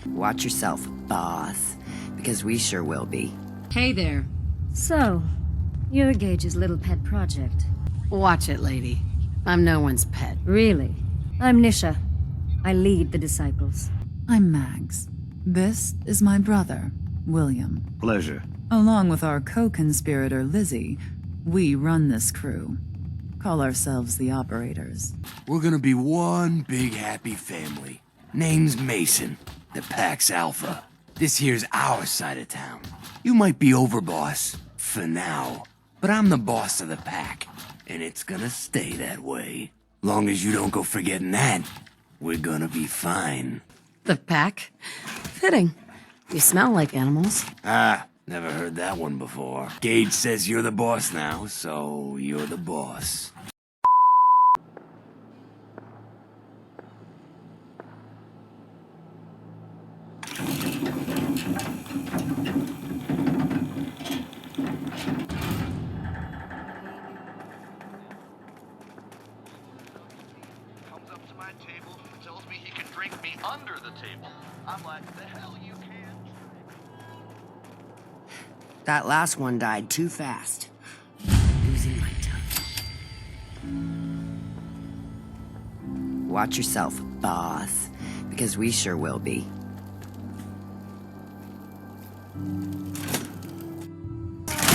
Watch yourself, boss, because we sure will be. Hey there. So, you're Gage's little pet project. Watch it, lady. I'm no one's pet. Really? I'm Nisha. I lead the Disciples. I'm Mags. This is my brother, William. Pleasure. Along with our co-conspirator, Lizzie, we run this crew. Call ourselves the Operators. We're gonna be one big happy family. Name's Mason, the Pack's Alpha. This here's our side of town. You might be overboss, for now, but I'm the boss of the Pack, and it's gonna stay that way. Long as you don't go forgetting that, we're gonna be fine. The pack? Fitting. You smell like animals. Ah, never heard that one before. Gage says you're the boss now, so you're the boss. Comes up to my table, tells me he can drink me under the table. I'm like, the hell you can? That last one died too fast. Losing my tongue. Watch yourself, boss, because we sure will be.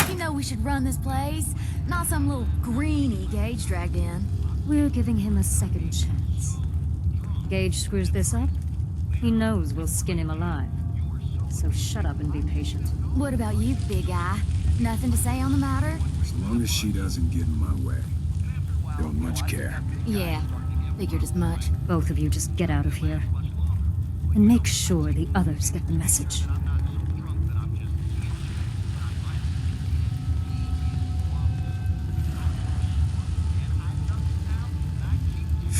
You know we should run this place, not some little greenie Gage dragged in. We're giving him a second chance. Gage screws this up, he knows we'll skin him alive. So shut up and be patient. What about you, big guy? Nothing to say on the matter? As long as she doesn't get in my way. Don't much care. Yeah, figured as much. Both of you just get out of here. And make sure the others get the message.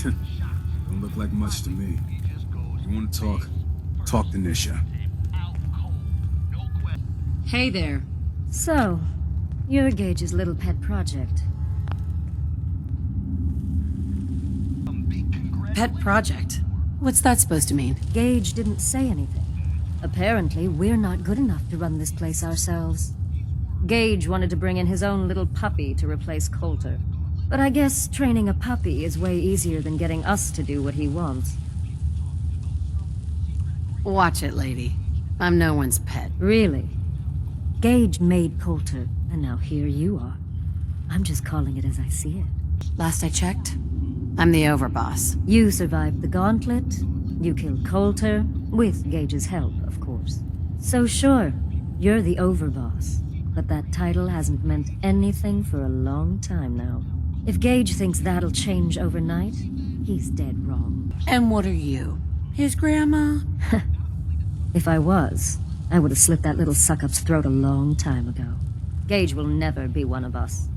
Don't look like much to me. You want to talk? Talk to Nisha. Hey there. So, you're Gage's little pet project. Pet project? What's that supposed to mean? Gage didn't say anything. Apparently, we're not good enough to run this place ourselves. Gage wanted to bring in his own little puppy to replace Coulter. But I guess training a puppy is way easier than getting us to do what he wants. Watch it, lady. I'm no one's pet. Really? Gage made Coulter, and now here you are. I'm just calling it as I see it. Last I checked, I'm the overboss. You survived the gauntlet, you killed Coulter, with Gage's help, of course. So sure, you're the overboss, but that title hasn't meant anything for a long time now. If Gage thinks that'll change overnight, he's dead wrong. And what are you? His grandma? If I was, I would have slit that little suck-up's throat a long time ago. Gage will never be one of us.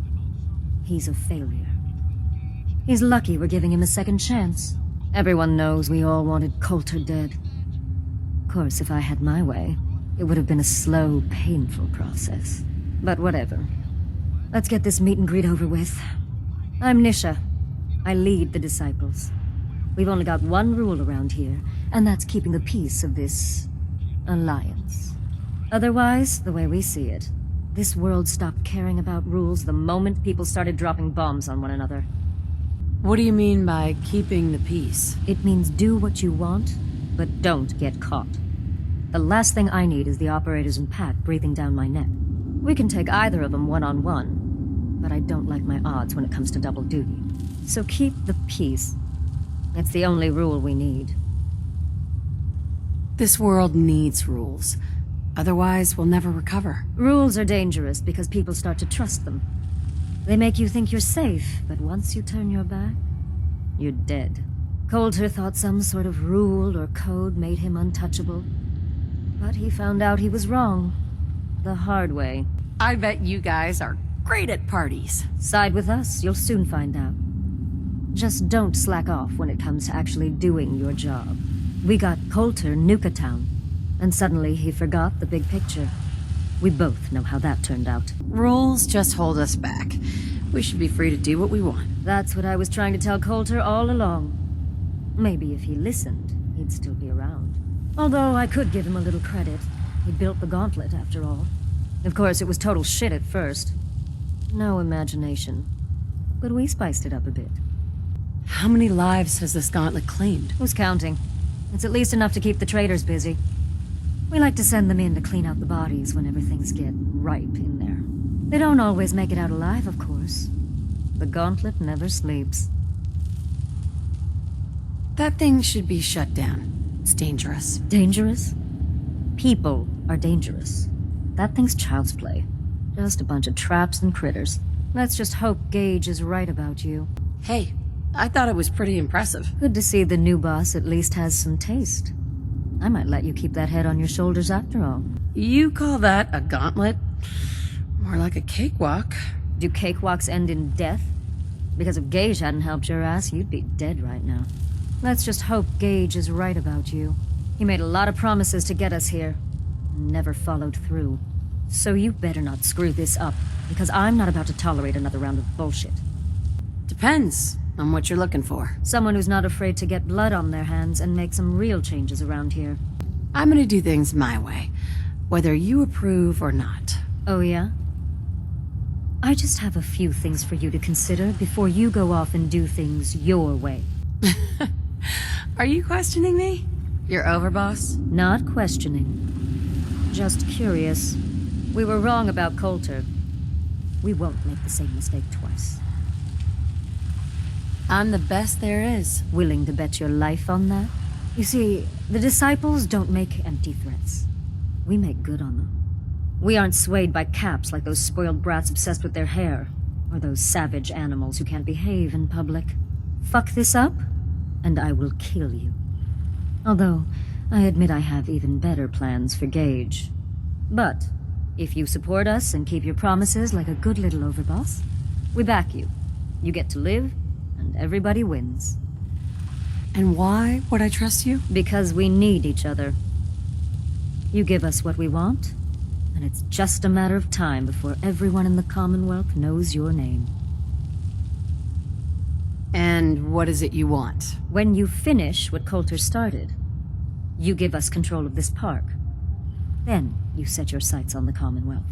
He's a failure. He's lucky we're giving him a second chance. Everyone knows we all wanted Coulter dead. Of course, if I had my way, it would have been a slow, painful process. But whatever. Let's get this meet and greet over with. I'm Nisha. I lead the Disciples. We've only got one rule around here, and that's keeping the peace of this alliance. Otherwise, the way we see it, this world stopped caring about rules the moment people started dropping bombs on one another. What do you mean by keeping the peace? It means do what you want, but don't get caught. The last thing I need is the operators and Pack breathing down my neck. We can take either of them one-on-one, but I don't like my odds when it comes to double duty. So keep the peace. It's the only rule we need. This world needs rules. Otherwise, we'll never recover. Rules are dangerous because people start to trust them. They make you think you're safe, but once you turn your back, you're dead. Coulter thought some sort of rule or code made him untouchable. But he found out he was wrong. The hard way. I bet you guys are great at parties. Side with us, you'll soon find out. Just don't slack off when it comes to actually doing your job. We got Coulter Nuka-Town, and suddenly he forgot the big picture. We both know how that turned out. Rules just hold us back. We should be free to do what we want. That's what I was trying to tell Coulter all along. Maybe if he listened, he'd still be around. Although I could give him a little credit. He built the gauntlet, after all. Of course, it was total shit at first. No imagination. But we spiced it up a bit. How many lives has this gauntlet claimed? Who's counting? It's at least enough to keep the traders busy. We like to send them in to clean out the bodies whenever things get ripe in there. They don't always make it out alive, of course. The gauntlet never sleeps. That thing should be shut down. It's dangerous. Dangerous? People are dangerous. That thing's child's play. Just a bunch of traps and critters. Let's just hope Gage is right about you. Hey, I thought it was pretty impressive. Good to see the new boss at least has some taste. I might let you keep that head on your shoulders after all. You call that a gauntlet? More like a cakewalk. Do cakewalks end in death? Because if Gage hadn't helped your ass, you'd be dead right now. Let's just hope Gage is right about you. He made a lot of promises to get us here. Never followed through. So you better not screw this up, because I'm not about to tolerate another round of bullshit. Depends on what you're looking for. Someone who's not afraid to get blood on their hands and make some real changes around here. I'm gonna do things my way, whether you approve or not. Oh yeah? I just have a few things for you to consider before you go off and do things your way. Are you questioning me? You're over, boss? Not questioning. Just curious. We were wrong about Coulter. We won't make the same mistake twice. I'm the best there is. Willing to bet your life on that? You see, the disciples don't make empty threats. We make good on them. We aren't swayed by caps like those spoiled brats obsessed with their hair, or those savage animals who can't behave in public. Fuck this up, and I will kill you. Although, I admit I have even better plans for Gage. But, if you support us and keep your promises like a good little overboss, we back you. You get to live, and everybody wins. And why would I trust you? Because we need each other. You give us what we want, and it's just a matter of time before everyone in the Commonwealth knows your name. And what is it you want? When you finish what Coulter started, you give us control of this park. Then you set your sights on the Commonwealth.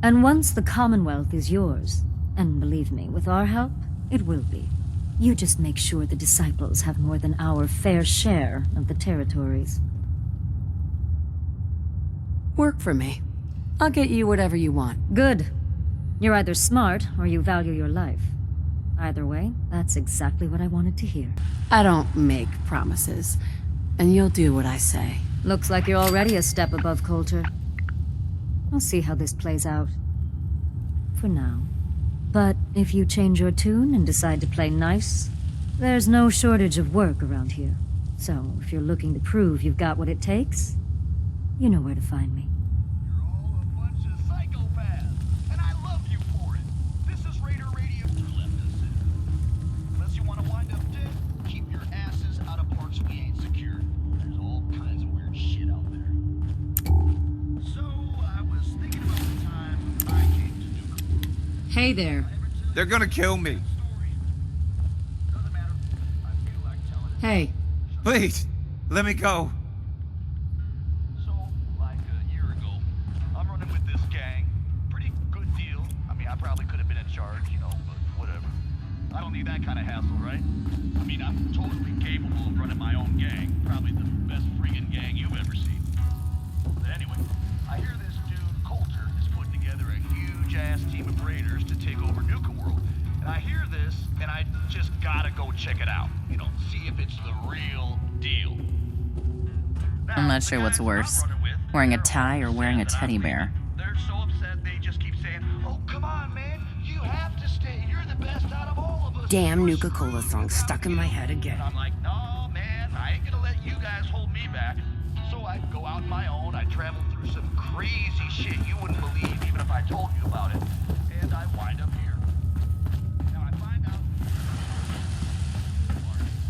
And once the Commonwealth is yours, and believe me, with our help, it will be. You just make sure the disciples have more than our fair share of the territories. Work for me. I'll get you whatever you want. Good. You're either smart or you value your life. Either way, that's exactly what I wanted to hear. I don't make promises, and you'll do what I say. Looks like you're already a step above Coulter. I'll see how this plays out. For now. But if you change your tune and decide to play nice, there's no shortage of work around here. So if you're looking to prove you've got what it takes, you know where to find me. You're all a bunch of psychopaths, and I love you for it. This is Raider Radio. Left us in. Unless you want to wind up dead, keep your asses out of parts we ain't secured. There's all kinds of weird shit out there. So I was thinking about the time I came to Nuka-World. Hey there. They're gonna kill me. Doesn't matter. I feel like telling it. Hey. Please, let me go. So, like a year ago, I'm running with this gang. Pretty good deal. I mean, I probably could have been in charge, you know, but whatever. I don't need that kind of hassle, right? I mean, I'm totally capable of running my own gang. Probably the best friggin' gang you've ever seen. But anyway, I hear this dude, Coulter, is putting together a huge-ass team of raiders to take over Nuka-World. And I hear this, and I just gotta go check it out. You know, see if it's the real deal. I'm not sure what's worse, wearing a tie or wearing a teddy bear. They're so upset they just keep saying, "Oh, come on, man, you have to stay. You're the best out of all of us." Damn Nuka-Cola song stuck in my head again. And I'm like, "No, man, I ain't gonna let you guys hold me back." So I go out on my own. I travel through some crazy shit you wouldn't believe even if I told you about it. And I wind up here. Now I find out.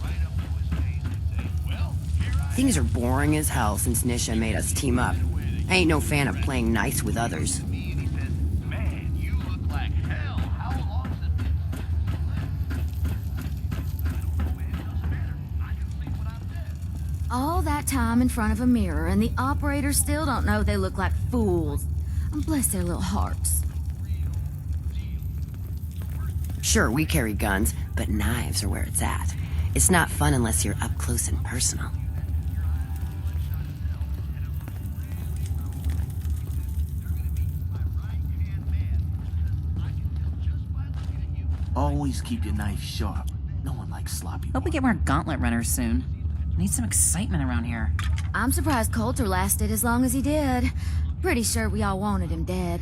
Right up to his face and say, "Well, here I am." Things are boring as hell since Nisha made us team up. I ain't no fan of playing nice with others. And he says, "Man, you look like hell. How long's it been?" I don't know, man. It doesn't matter. I can sleep when All that time in front of a mirror, and the operators still don't know they look like fools. Bless their little hearts. Sure, we carry guns, but knives are where it's at. It's not fun unless you're up close and personal. Always keep your knife sharp. No one likes sloppy. Hope we get more gauntlet runners soon. Need some excitement around here. I'm surprised Coulter lasted as long as he did. Pretty sure we all wanted him dead.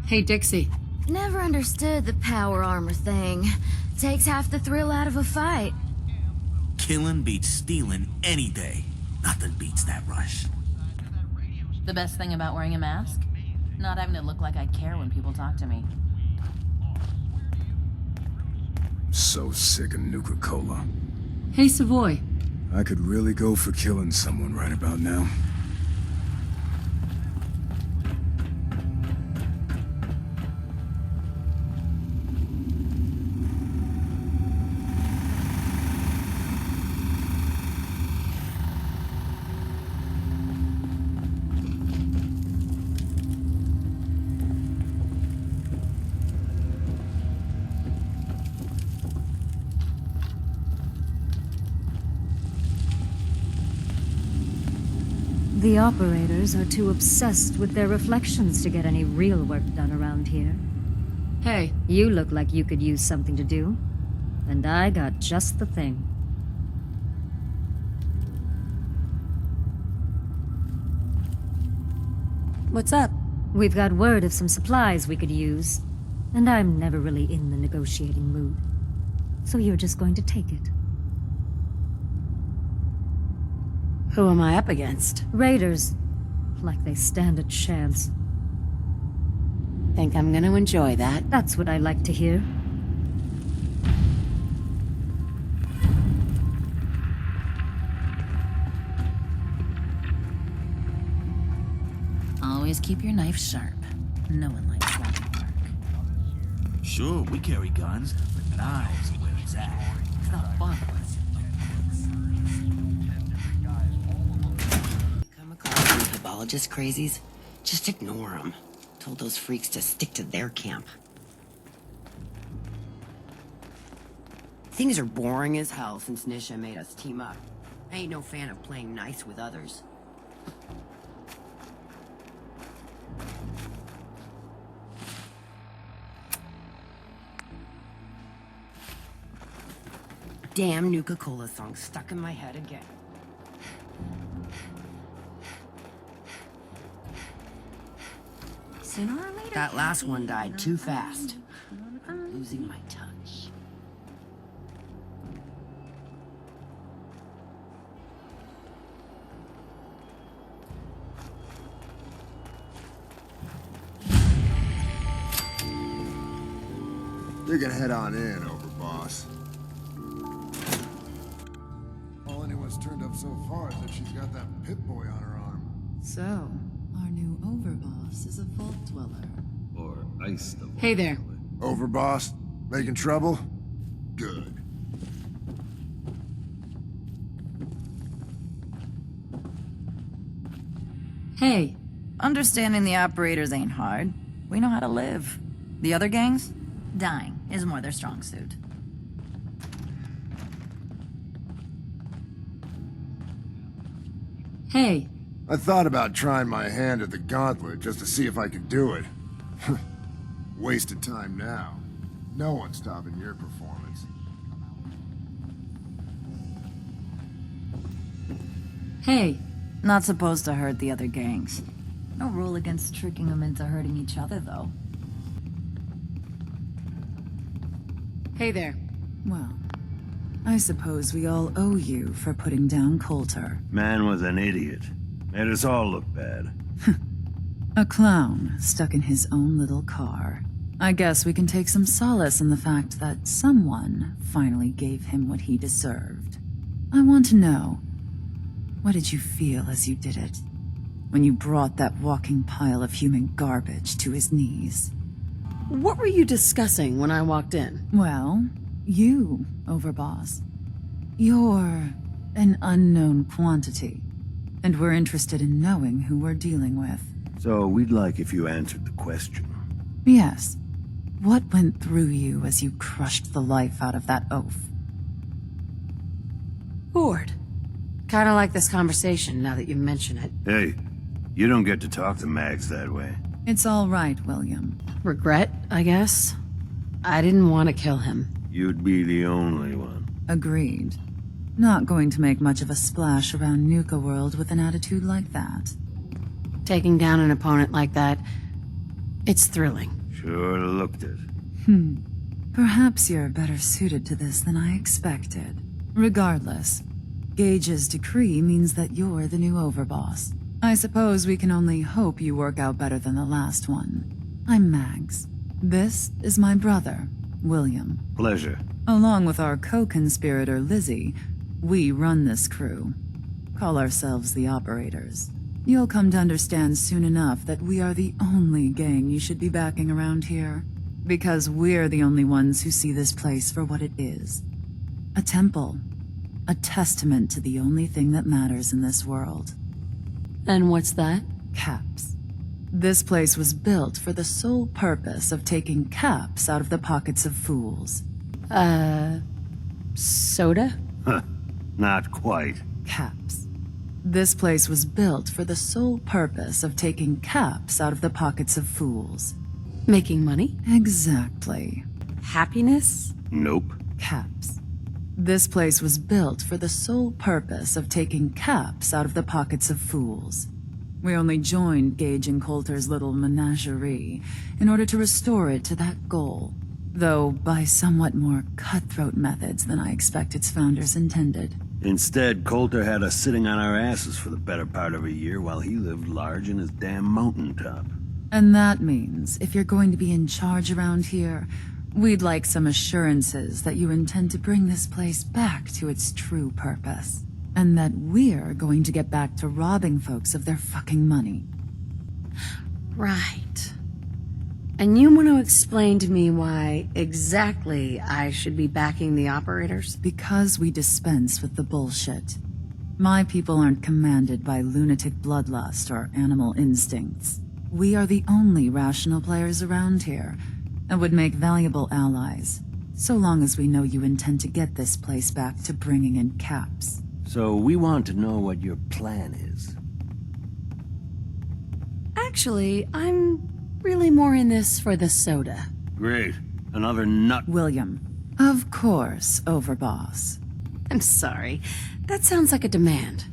Hey, Dixie. Never understood the power armor thing. Takes half the thrill out of a fight. Killing beats stealing any day. Nothing beats that rush. The best thing about wearing a mask? Not having to look like I care when people talk to me. So sick of Nuka-Cola. Hey, Savoy. I could really go for killing someone right about now. The operators are too obsessed with their reflections to get any real work done around here. Hey. You look like you could use something to do. And I got just the thing. What's up? We've got word of some supplies we could use. And I'm never really in the negotiating mood. So you're just going to take it. Who am I up against? Raiders. Like they stand a chance. Think I'm gonna enjoy that? That's what I like to hear. Always keep your knife sharp. No one likes sloppy work. Sure, we carry guns, but knives are where it's at. It's not fun. Come across any pabologist crazies? Just ignore them. Told those freaks to stick to their camp. Things are boring as hell since Nisha made us team up. I ain't no fan of playing nice with others. Damn Nuka-Cola song stuck in my head again. Sooner or later. That last one died too fast. I'm losing my touch. You can head on in, Overboss. All anyone's turned up so far is that she's got that Pip-Boy on her arm. So, our new overboss is a vault dweller. Or ice the vault. Hey there. Overboss? Making trouble? Good. Hey. Understanding the operators ain't hard. We know how to live. The other gangs? Dying is more their strong suit. Hey. I thought about trying my hand at the gauntlet just to see if I could do it. Wasted time now. No one's stopping your performance. Hey. Not supposed to hurt the other gangs. No rule against tricking them into hurting each other, though. Hey there. Well, I suppose we all owe you for putting down Coulter. Man was an idiot. Made us all look bad. A clown stuck in his own little car. I guess we can take some solace in the fact that someone finally gave him what he deserved. I want to know, what did you feel as you did it? When you brought that walking pile of human garbage to his knees? What were you discussing when I walked in? Well, you, Overboss. Your an unknown quantity. And we're interested in knowing who we're dealing with. So we'd like if you answered the question. Yes. What went through you as you crushed the life out of that oaf? Bored. Kinda like this conversation now that you mention it. Hey, you don't get to talk to Mags that way. It's all right, William. Regret, I guess? I didn't want to kill him. You'd be the only one. Agreed. Not going to make much of a splash around Nuka-World with an attitude like that. Taking down an opponent like that, it's thrilling. Sure looked it. Perhaps you're better suited to this than I expected. Regardless, Gage's decree means that you're the new overboss. I suppose we can only hope you work out better than the last one. I'm Mags. This is my brother, William. Pleasure. Along with our co-conspirator, Lizzie, we run this crew. Call ourselves the Operators. You'll come to understand soon enough that we are the only gang you should be backing around here. Because we're the only ones who see this place for what it is. A temple. A testament to the only thing that matters in this world. And what's that? Caps. This place was built for the sole purpose of taking caps out of the pockets of fools. Soda? Huh. Not quite. Caps. This place was built for the sole purpose of taking caps out of the pockets of fools. Making money? Exactly. Happiness? Nope. Caps. This place was built for the sole purpose of taking caps out of the pockets of fools. We only joined Gage and Coulter's little menagerie in order to restore it to that goal, though by somewhat more cutthroat methods than I expect its founders intended. Instead, Coulter had us sitting on our asses for the better part of a year while he lived large in his damn mountaintop. And that means, if you're going to be in charge around here, we'd like some assurances that you intend to bring this place back to its true purpose. And that we're going to get back to robbing folks of their fucking money. Right. And you want to explain to me why exactly I should be backing the Operators? Because we dispense with the bullshit. My people aren't commanded by lunatic bloodlust or animal instincts. We are the only rational players around here, and would make valuable allies, so long as we know you intend to get this place back to bringing in caps. So we want to know what your plan is. Actually, I'm really more in this for the soda. Great. Another nut. William. Of course, Overboss. I'm sorry. That sounds like a demand.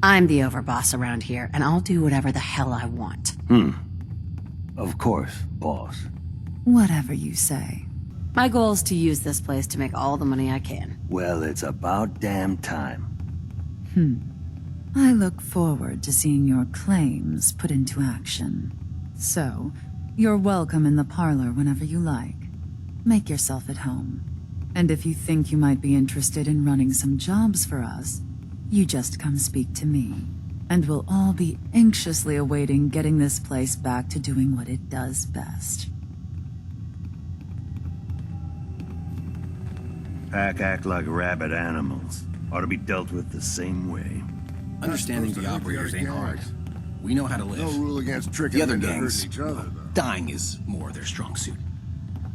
I'm the overboss around here, and I'll do whatever the hell I want. Of course, boss. Whatever you say. My goal is to use this place to make all the money I can. Well, it's about damn time. I look forward to seeing your claims put into action. So, you're welcome in the parlor whenever you like. Make yourself at home. And if you think you might be interested in running some jobs for us, you just come speak to me. And we'll all be anxiously awaiting getting this place back to doing what it does best. Pack act like rabid animals. Ought to be dealt with the same way. Understanding the Operators ain't hard. We know how to live. No rule against tricking The other them into gangs, hurting each other, though. dying is more their strong suit.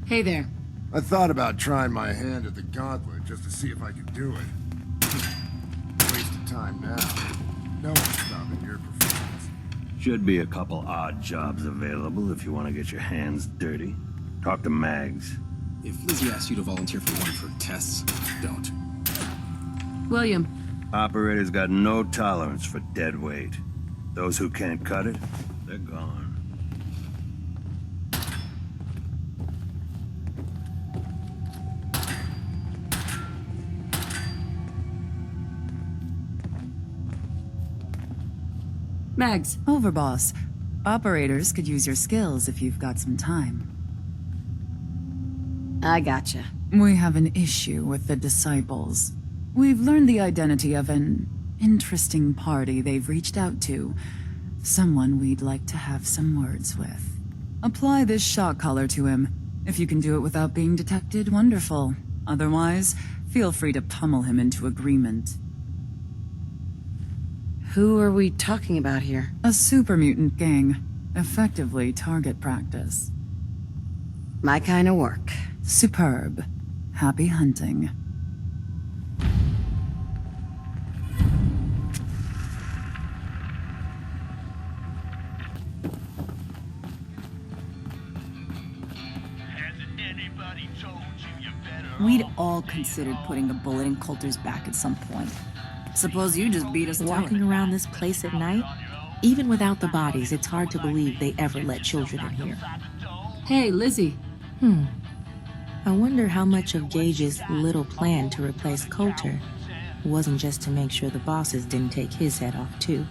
Hey there. I thought about trying my hand at the gauntlet just to see if I could do it. Waste of time now. No one's stopping your performance. Should be a couple odd jobs available if you want to get your hands dirty. Talk to Mags. If Lizzie asks you to volunteer for one for tests, don't. William. Operators got no tolerance for dead weight. Those who can't cut it, they're gone. Mags. Overboss. Operators could use your skills if you've got some time. I gotcha. We have an issue with the Disciples. We've learned the identity of an interesting party they've reached out to. Someone we'd like to have some words with. Apply this shock collar to him. If you can do it without being detected, wonderful. Otherwise, feel free to pummel him into agreement. Who are we talking about here? A super mutant gang. Effectively target practice. My kind of work. Superb. Happy hunting. We'd all considered putting a bullet in Coulter's back at some point. Suppose you just beat us to Walking it. around this place at night, even without the bodies, it's hard to believe they ever let children in here. Hey, Lizzie. I wonder how much of Gage's little plan to replace Coulter wasn't just to make sure the bosses didn't take his head off, too.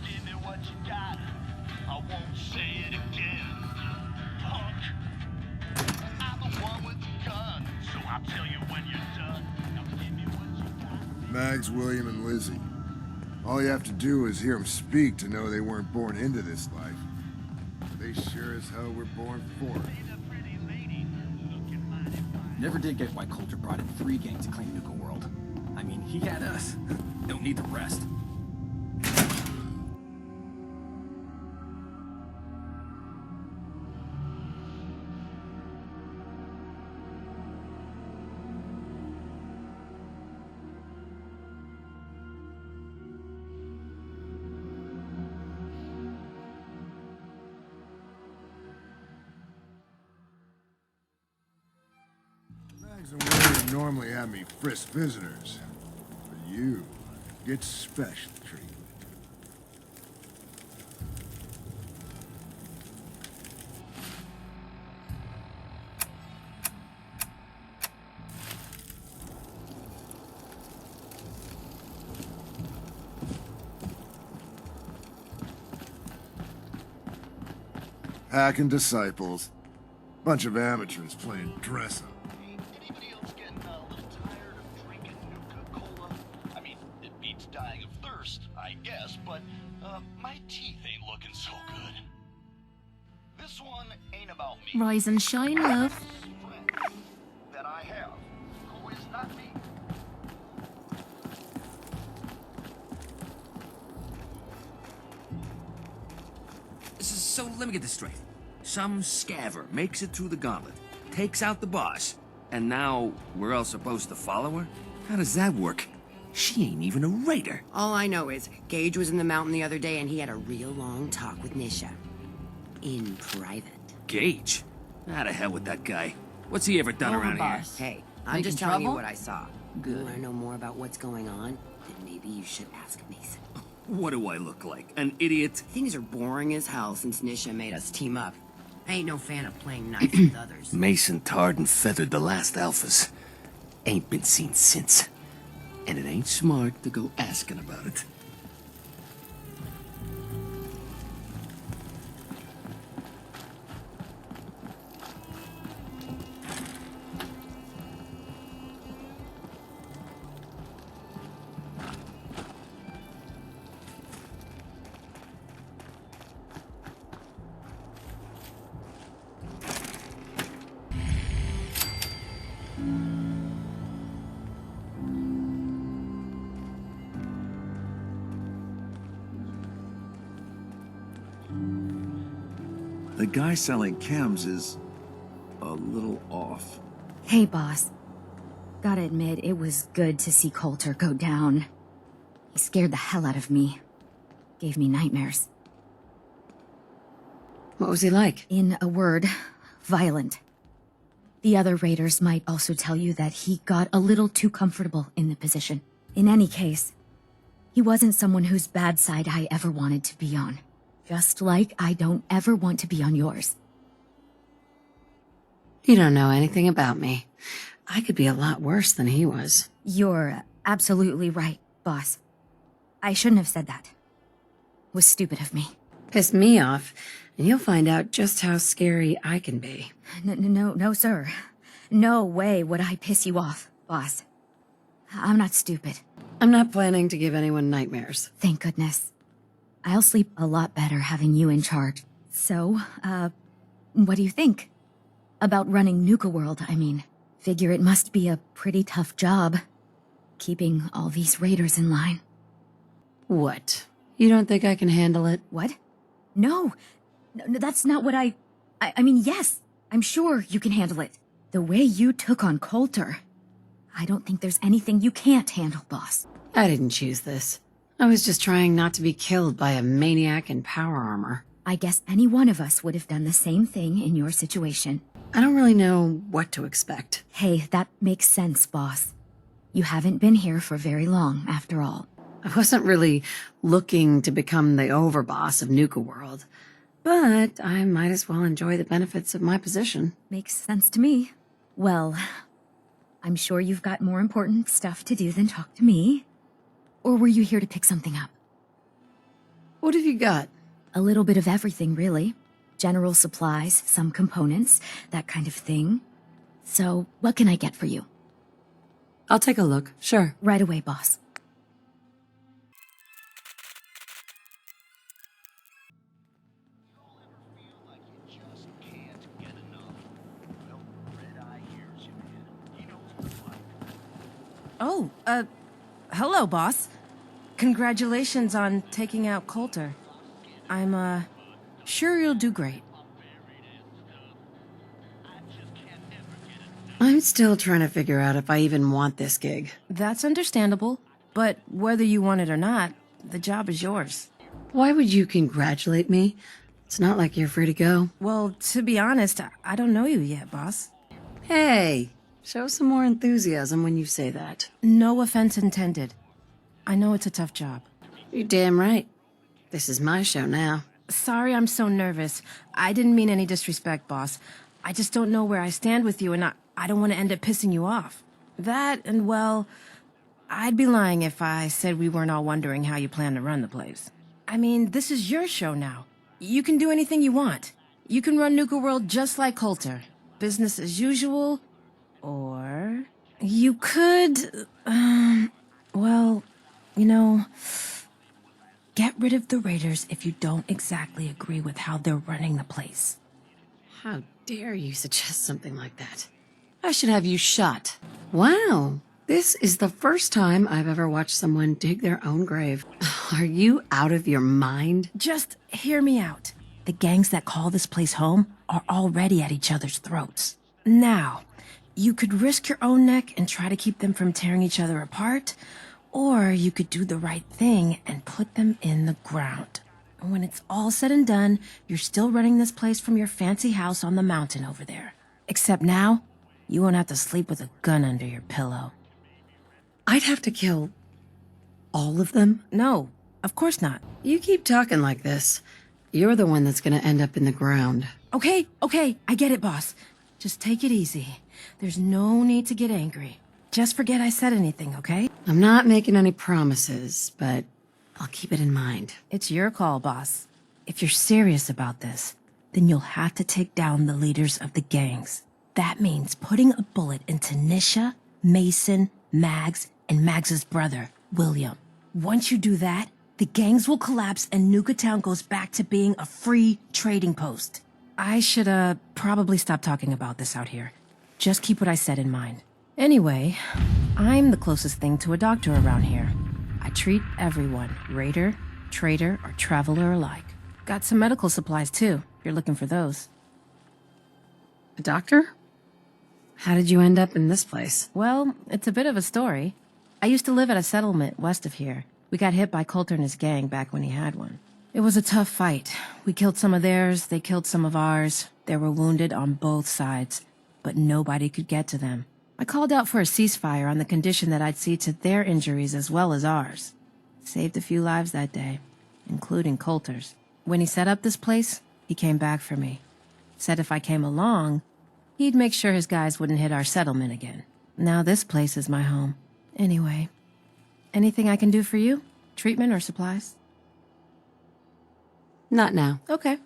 Mags, William, and Lizzie. All you have to do is hear them speak to know they weren't born into this life. They sure as hell were born for it. Never did get why Coulter brought in 3 gangs to claim Nuka-World. I mean, he had us. Don't need the rest. Mags and William normally have me frisk visitors, but you get special treatment. Hacking disciples. Bunch of amateurs playing dress-up. Anybody else getting a little tired of drinking Nuka-Cola? I mean, it beats dying of thirst, I guess, but my teeth ain't looking so good. This one ain't about me. Rise and shine, love. Friend that I have, who is not me. So let me get this straight. Some scaver makes it through the gauntlet, takes out the boss, and now we're all supposed to follow her? How does that work? She ain't even a raider. All I know is Gage was in the mountain the other day and he had a real long talk with Nisha. In private. Gage? How the hell with that guy? What's he ever done around here? Hey, I'm Making just telling you trouble? what I saw. Good. You want to know more about what's going on? Then maybe you should ask Mason. What do I look like? An idiot? Things are boring as hell since Nisha made us team up. I ain't no fan of playing nice with others. Mason tarred and feathered the last alphas. Ain't been seen since. And it ain't smart to go asking about it. The guy selling chems is a little off. Hey, boss. Gotta admit, it was good to see Coulter go down. He scared the hell out of me. Gave me nightmares. What was he like? In a word, violent. The other raiders might also tell you that he got a little too comfortable in the position. In any case, he wasn't someone whose bad side I ever wanted to be on. Just like I don't ever want to be on yours. You don't know anything about me. I could be a lot worse than he was. You're absolutely right, boss. I shouldn't have said that. Was stupid of me. Pissed me off, and you'll find out just how scary I can be. No, sir. No way would I piss you off, boss. I'm not stupid. I'm not planning to give anyone nightmares. Thank goodness. I'll sleep a lot better having you in charge. So, what do you think? About running Nuka-World, I mean. Figure it must be a pretty tough job, keeping all these raiders in line. What? You don't think I can handle it? What? No. No, that's not what I mean, yes, I'm sure you can handle it. The way you took on Coulter, I don't think there's anything you can't handle, boss. I didn't choose this. I was just trying not to be killed by a maniac in power armor. I guess any one of us would have done the same thing in your situation. I don't really know what to expect. Hey, that makes sense, boss. You haven't been here for very long, after all. I wasn't really looking to become the overboss of Nuka-World, but I might as well enjoy the benefits of my position. Makes sense to me. Well, I'm sure you've got more important stuff to do than talk to me. Or were you here to pick something up? What have you got? A little bit of everything, really. General supplies, some components, that kind of thing. So, what can I get for you? I'll take a look, sure. Right away, boss. Oh, hello, boss. Congratulations on taking out Coulter. I'm, sure you'll do great. I'm still trying to figure out if I even want this gig. That's understandable, but whether you want it or not, the job is yours. Why would you congratulate me? It's not like you're free to go. Well, to be honest, I don't know you yet, boss. Hey, show some more enthusiasm when you say that. No offense intended. I know it's a tough job. You're damn right. This is my show now. Sorry I'm so nervous. I didn't mean any disrespect, boss. I just don't know where I stand with you, and I don't want to end up pissing you off. That, and well, I'd be lying if I said we weren't all wondering how you plan to run the place. I mean, this is your show now. You can do anything you want. You can run Nuka-World just like Coulter. Business as usual, or you could, well, you know, get rid of the Raiders if you don't exactly agree with how they're running the place. How dare you suggest something like that? I should have you shot. Wow, this is the first time I've ever watched someone dig their own grave. Are you out of your mind? Just hear me out. The gangs that call this place home are already at each other's throats. Now, you could risk your own neck and try to keep them from tearing each other apart, or you could do the right thing and put them in the ground. And when it's all said and done, you're still running this place from your fancy house on the mountain over there. Except now, you won't have to sleep with a gun under your pillow. I'd have to kill all of them? No, of course not. You keep talking like this. You're the one that's gonna end up in the ground. Okay, I get it, boss. Just take it easy. There's no need to get angry. Just forget I said anything, okay? I'm not making any promises, but I'll keep it in mind. It's your call, boss. If you're serious about this, then you'll have to take down the leaders of the gangs. That means putting a bullet into Nisha, Mason, Mags, and Mags's brother, William. Once you do that, the gangs will collapse and Nuka Town goes back to being a free trading post. I should, probably stop talking about this out here. Just keep what I said in mind. Anyway, I'm the closest thing to a doctor around here. I treat everyone, raider, trader, or traveler alike. Got some medical supplies, too, if you're looking for those. A doctor? How did you end up in this place? Well, it's a bit of a story. I used to live at a settlement west of here. We got hit by Coulter and his gang back when he had one. It was a tough fight. We killed some of theirs, they killed some of ours. There were wounded on both sides, but nobody could get to them. I called out for a ceasefire on the condition that I'd see to their injuries as well as ours. Saved a few lives that day, including Coulter's. When he set up this place, he came back for me. Said if I came along, he'd make sure his guys wouldn't hit our settlement again. Now this place is my home. Anyway, anything I can do for you? Treatment or supplies? Not now. Okay.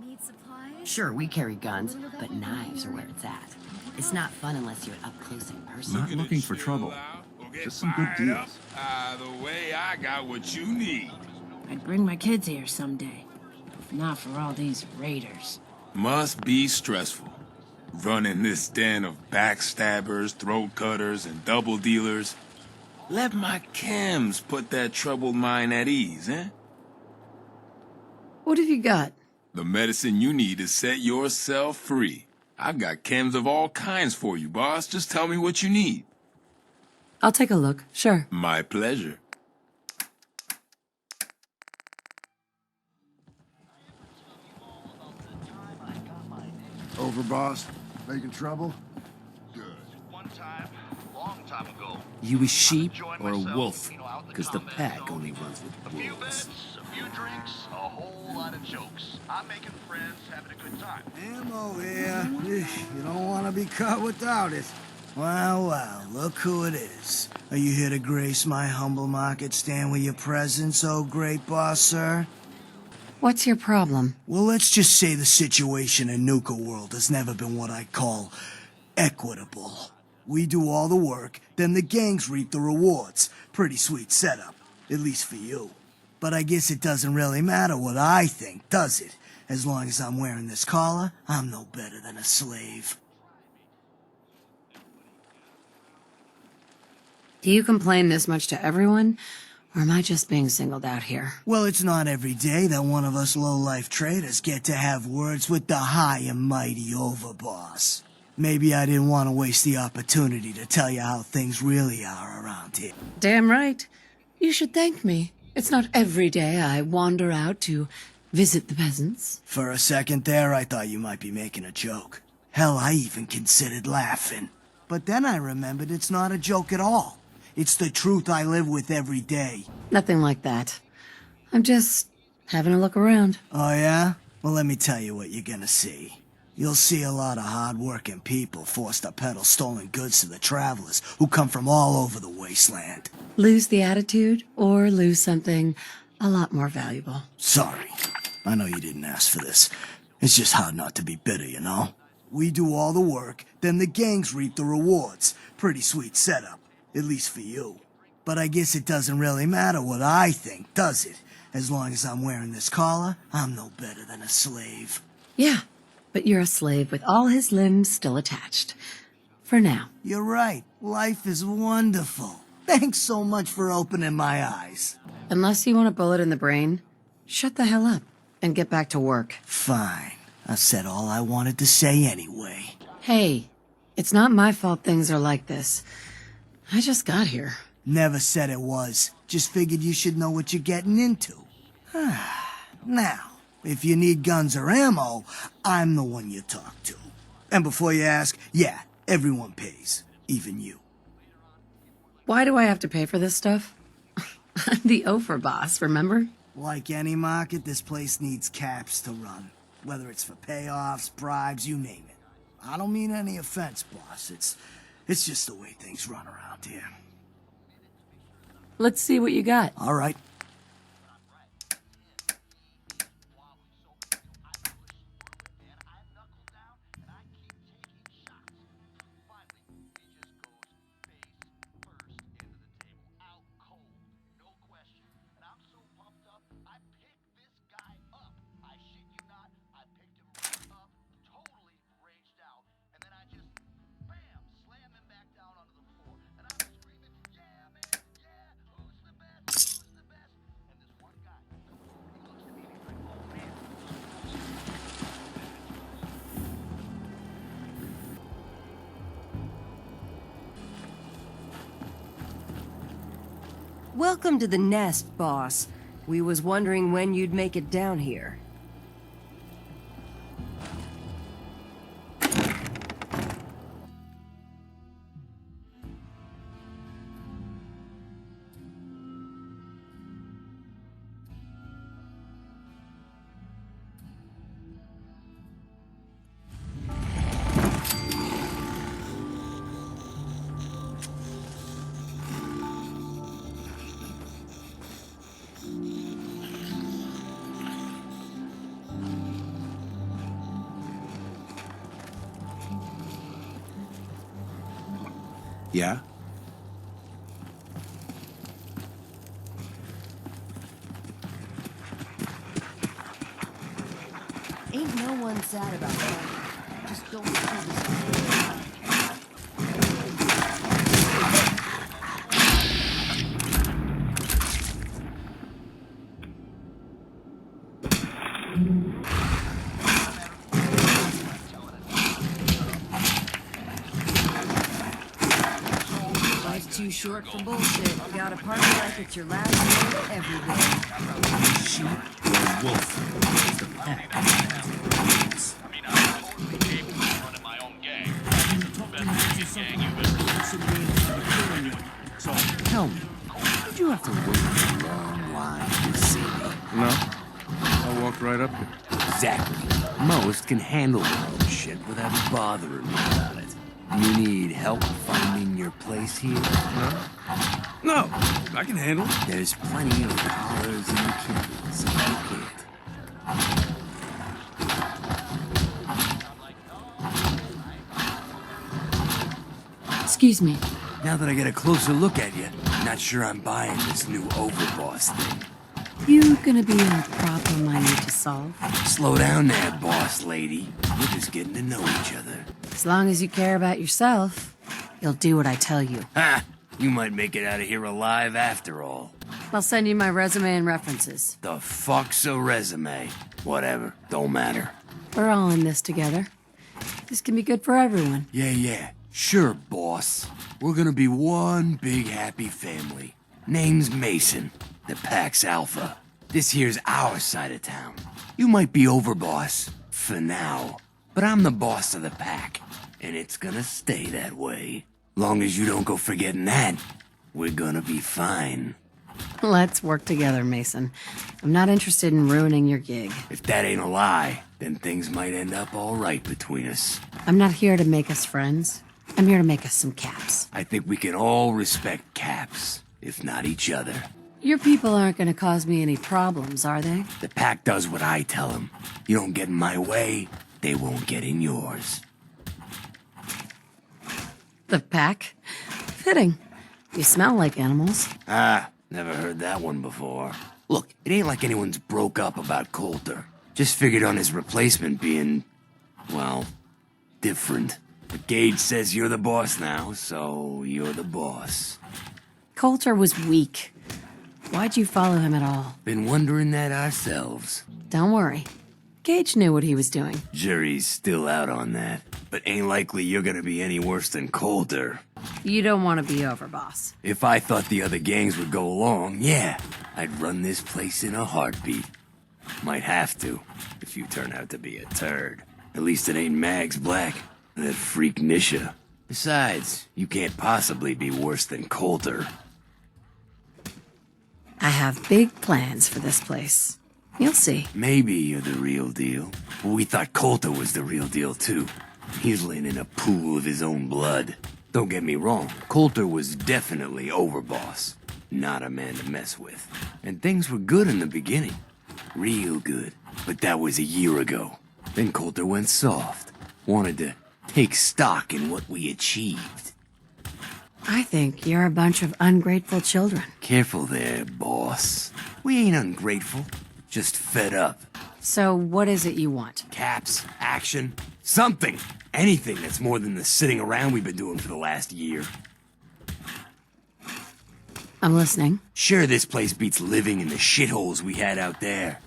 Need supplies? Sure, we carry guns, but knives are where it's at. It's not fun unless you're up close and personal. Not looking for trouble. Just some good deals. The way I got what you need. I'd bring my kids here someday. If not for all these raiders. Must be stressful. Running this den of backstabbers, throat cutters, and double dealers. Let my chems put that troubled mind at ease, eh? What have you got? The medicine you need to set yourself free. I've got chems of all kinds for you, boss. Just tell me what you need. I'll take a look, sure. My pleasure. Over, boss? Making trouble? Good. One time, long time ago. You a sheep or a wolf? Because the pack only runs with A few wolves. bets, a few drinks, a whole lot of jokes. I'm making friends, having a good time. Ammo here. You don't want to be caught without it. Well, well, look who it is. Are you here to grace my humble market stand with your presence, oh great boss, sir? What's your problem? Well, let's just say the situation in Nuka-World has never been what I call equitable. We do all the work, then the gangs reap the rewards. Pretty sweet setup, at least for you. But I guess it doesn't really matter what I think, does it? As long as I'm wearing this collar, I'm no better than a slave. Do you complain this much to everyone? Or am I just being singled out here? Well, it's not every day that one of us low-life traders get to have words with the high and mighty overboss. Maybe I didn't want to waste the opportunity to tell you how things really are around here. Damn right. You should thank me. It's not every day I wander out to visit the peasants. For a second there, I thought you might be making a joke. Hell, I even considered laughing. But then I remembered it's not a joke at all. It's the truth I live with every day. Nothing like that. I'm just having a look around. Oh, yeah? Well, let me tell you what you're gonna see. You'll see a lot of hard-working people forced to peddle stolen goods to the travelers who come from all over the Wasteland. Lose the attitude or lose something a lot more valuable. Sorry. I know you didn't ask for this. It's just hard not to be bitter, you know? We do all the work, then the gangs reap the rewards. Pretty sweet setup. At least for you. But I guess it doesn't really matter what I think, does it? As long as I'm wearing this collar, I'm no better than a slave. Yeah, but you're a slave with all his limbs still attached. For now. You're right. Life is wonderful. Thanks so much for opening my eyes. Unless you want a bullet in the brain, shut the hell up and get back to work. Fine. I said all I wanted to say anyway. Hey, it's not my fault things are like this. I just got here. Never said it was. Just figured you should know what you're getting into. Now, if you need guns or ammo, I'm the one you talk to. And before you ask, yeah, everyone pays. Even you. Why do I have to pay for this stuff? I'm the overboss, remember? Like any market, this place needs caps to run. Whether it's for payoffs, bribes, you name it. I don't mean any offense, boss. It's just the way things run around here. Let's see what you got. All right. Welcome to the nest, boss. We was wondering when you'd make it down here. Yeah? Ain't no one sad about that. Just don't do this. short for bullshit. You gotta party like it's your last day every day. Sheep or wolf? It's the pack. I mean, I'm totally capable of running my own gang. Best gang you've ever So tell me, did you have to wait in a long line to see me? No. I walked right up here. Exactly. Most can handle their own shit without bothering me about it. You need help finding your place here? No, I can handle it. There's plenty of collars and keys if you can't. Excuse me. Now that I get a closer look at you, not sure I'm buying this new overboss thing. You gonna be a problem I need to solve? Slow down there, boss lady. We're just getting to know each other. As long as you care about yourself, you'll do what I tell you. Ha! You might make it out of here alive after all. I'll send you my resume and references. The fuck's a resume? Whatever, don't matter. We're all in this together. This can be good for everyone. Yeah. Sure, boss. We're gonna be one big happy family. Name's Mason, the Pax Alpha. This here's our side of town. You might be overboss, for now, but I'm the boss of the pack, and it's gonna stay that way. Long as you don't go forgetting that, we're gonna be fine. Let's work together, Mason. I'm not interested in ruining your gig. If that ain't a lie, then things might end up all right between us. I'm not here to make us friends. I'm here to make us some caps. I think we can all respect caps, if not each other. Your people aren't gonna cause me any problems, are they? The pack does what I tell them. You don't get in my way, they won't get in yours. The pack? Fitting. You smell like animals. Ah, never heard that one before. Look, it ain't like anyone's broke up about Coulter. Just figured on his replacement being, well, different. But Gage says you're the boss now, so you're the boss. Coulter was weak. Why'd you follow him at all? Been wondering that ourselves. Don't worry. Gage knew what he was doing. Jury's still out on that. But ain't likely you're gonna be any worse than Coulter. You don't want to be overboss. If I thought the other gangs would go along, yeah, I'd run this place in a heartbeat. Might have to, if you turn out to be a turd. At least it ain't Mags Black, that freak Nisha. Besides, you can't possibly be worse than Coulter. I have big plans for this place. You'll see. Maybe you're the real deal. But we thought Coulter was the real deal, too. He's laying in a pool of his own blood. Don't get me wrong, Coulter was definitely overboss. Not a man to mess with. And things were good in the beginning. Real good. But that was a year ago. Then Coulter went soft. Wanted to take stock in what we achieved. I think you're a bunch of ungrateful children. Careful there, boss. We ain't ungrateful, just fed up. So what is it you want? Caps, action, something. Anything that's more than the sitting around we've been doing for the last year. I'm listening. Sure, this place beats living in the shitholes we had out there.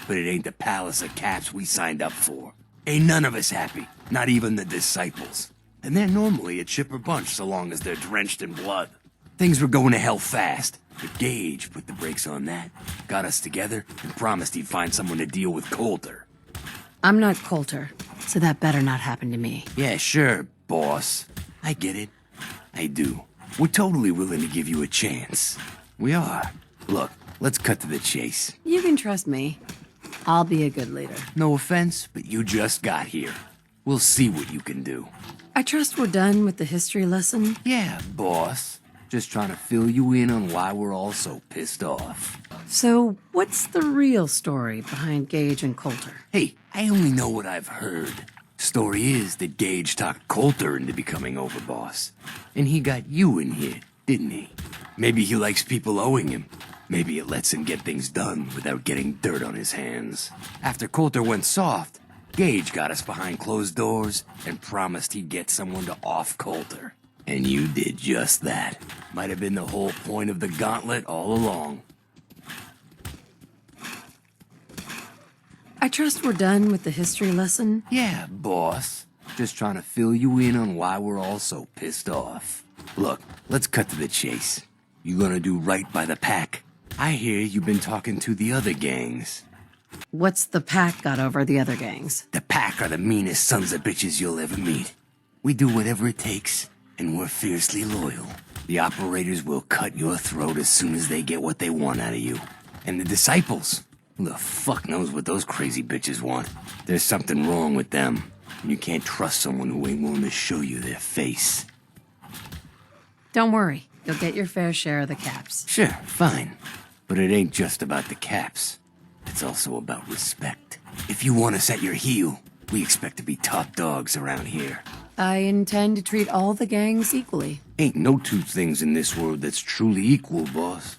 But it ain't the palace of caps we signed up for. Ain't none of us happy, not even the disciples. And they're normally a chipper bunch so long as they're drenched in blood. Things were going to hell fast, but Gage put the brakes on that, got us together, and promised he'd find someone to deal with Coulter. I'm not Coulter, so that better not happen to me. Yeah, sure, boss. I get it. I do. We're totally willing to give you a chance. We are. Look, let's cut to the chase. You can trust me. I'll be a good leader. No offense, but you just got here. We'll see what you can do. I trust we're done with the history lesson. Yeah, boss. Just trying to fill you in on why we're all so pissed off. So, what's the real story behind Gage and Coulter? Hey, I only know what I've heard. Story is that Gage talked Coulter into becoming overboss. And he got you in here, didn't he? Maybe he likes people owing him. Maybe it lets him get things done without getting dirt on his hands. After Coulter went soft, Gage got us behind closed doors and promised he'd get someone to off Coulter. And you did just that. Might have been the whole point of the gauntlet all along. I trust we're done with the history lesson. Yeah, boss. Just trying to fill you in on why we're all so pissed off. Look, let's cut to the chase. You gonna do right by the pack? I hear you've been talking to the other gangs. What's the pack got over the other gangs? The pack are the meanest sons of bitches you'll ever meet. We do whatever it takes, and we're fiercely loyal. The operators will cut your throat as soon as they get what they want out of you. And the disciples, who the fuck knows what those crazy bitches want? There's something wrong with them, and you can't trust someone who ain't willing to show you their face. Don't worry, you'll get your fair share of the caps. Sure, fine. But it ain't just about the caps. It's also about respect. If you want us at your heel, we expect to be top dogs around here. I intend to treat all the gangs equally. Ain't no two things in this world that's truly equal, boss.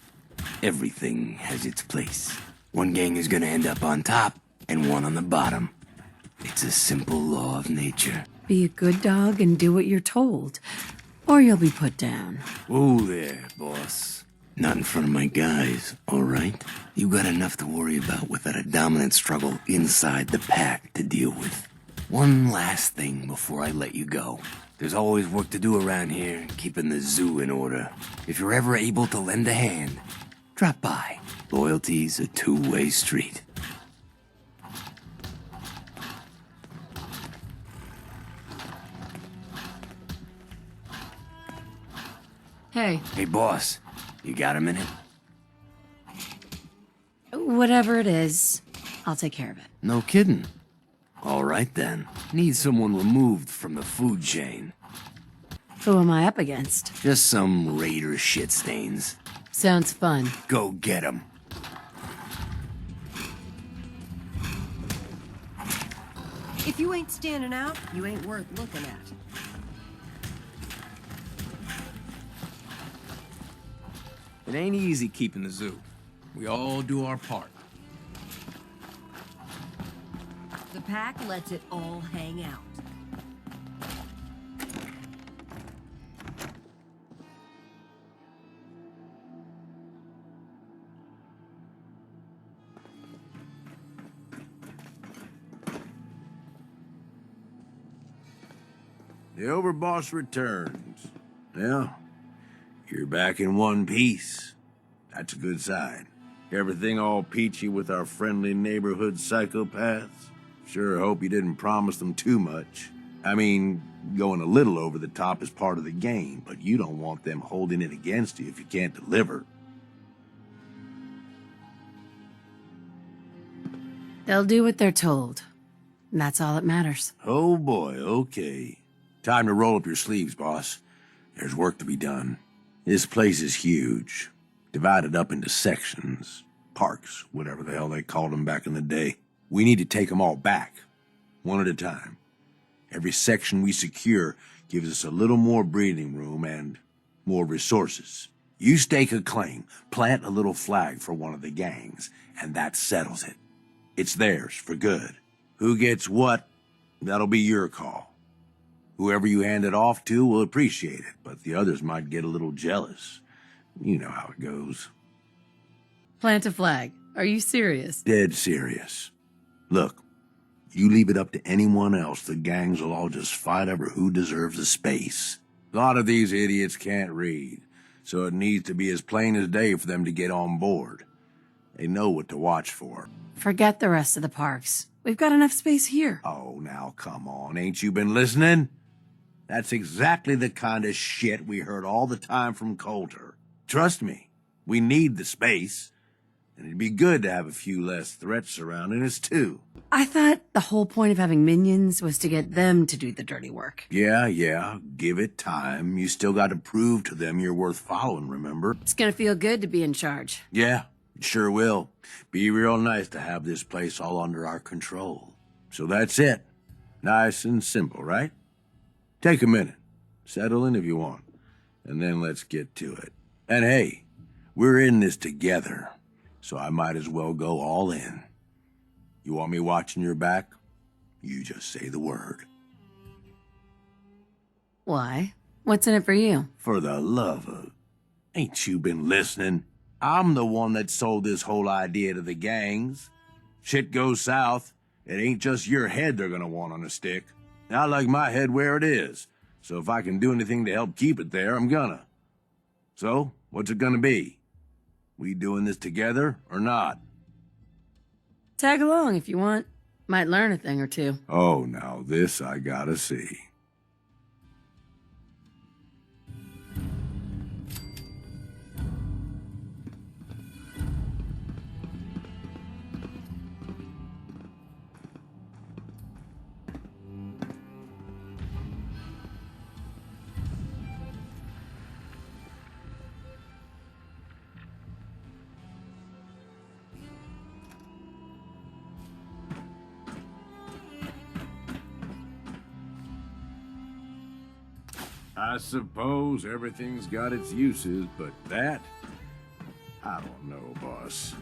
Everything has its place. One gang is gonna end up on top, and one on the bottom. It's a simple law of nature. Be a good dog and do what you're told, or you'll be put down. Whoa there, boss. Not in front of my guys, all right? You got enough to worry about without a dominant struggle inside the pack to deal with. One last thing before I let you go. There's always work to do around here, keeping the zoo in order. If you're ever able to lend a hand, drop by. Loyalty's a two-way street. Hey. Hey, boss. You got a minute? Whatever it is, I'll take care of it. No kidding. All right, then. Need someone removed from the food chain. Who am I up against? Just some raider shit stains. Sounds fun. Go get 'em. If you ain't standing out, you ain't worth looking at. It ain't easy keeping the zoo. We all do our part. The pack lets it all hang out. The overboss returns. Yeah, you're back in one piece. That's a good sign. Everything all peachy with our friendly neighborhood psychopaths? Sure hope you didn't promise them too much. I mean, going a little over the top is part of the game, but you don't want them holding it against you if you can't deliver. They'll do what they're told. And that's all that matters. Oh boy, okay. Time to roll up your sleeves, boss. There's work to be done. This place is huge. Divided up into sections. Parks, whatever the hell they called them back in the day. We need to take them all back. One at a time. Every section we secure gives us a little more breathing room and more resources. You stake a claim, plant a little flag for one of the gangs, and that settles it. It's theirs for good. Who gets what, that'll be your call. Whoever you hand it off to will appreciate it, but the others might get a little jealous. You know how it goes. Plant a flag. Are you serious? Dead serious. Look, you leave it up to anyone else, the gangs will all just fight over who deserves the space. A lot of these idiots can't read, so it needs to be as plain as day for them to get on board. They know what to watch for. Forget the rest of the parks. We've got enough space here. Oh, now come on, ain't you been listening? That's exactly the kind of shit we heard all the time from Coulter. Trust me, we need the space, and it'd be good to have a few less threats surrounding us, too. I thought the whole point of having minions was to get them to do the dirty work. Yeah, give it time. You still got to prove to them you're worth following, remember? It's gonna feel good to be in charge. Yeah, it sure will. Be real nice to have this place all under our control. So that's it. Nice and simple, right? Take a minute. Settle in if you want. And then let's get to it. And hey, we're in this together, so I might as well go all in. You want me watching your back? You just say the word. Why? What's in it for you? For the love of... Ain't you been listening? I'm the one that sold this whole idea to the gangs. Shit goes south, it ain't just your head they're gonna want on a stick. I like my head where it is, So if I can do anything to help keep it there, I'm gonna. So, what's it gonna be? We doing this together or not? Tag along if you want. Might learn a thing or two. Oh, now this I gotta see. I suppose everything's got its uses, but that? I don't know, boss.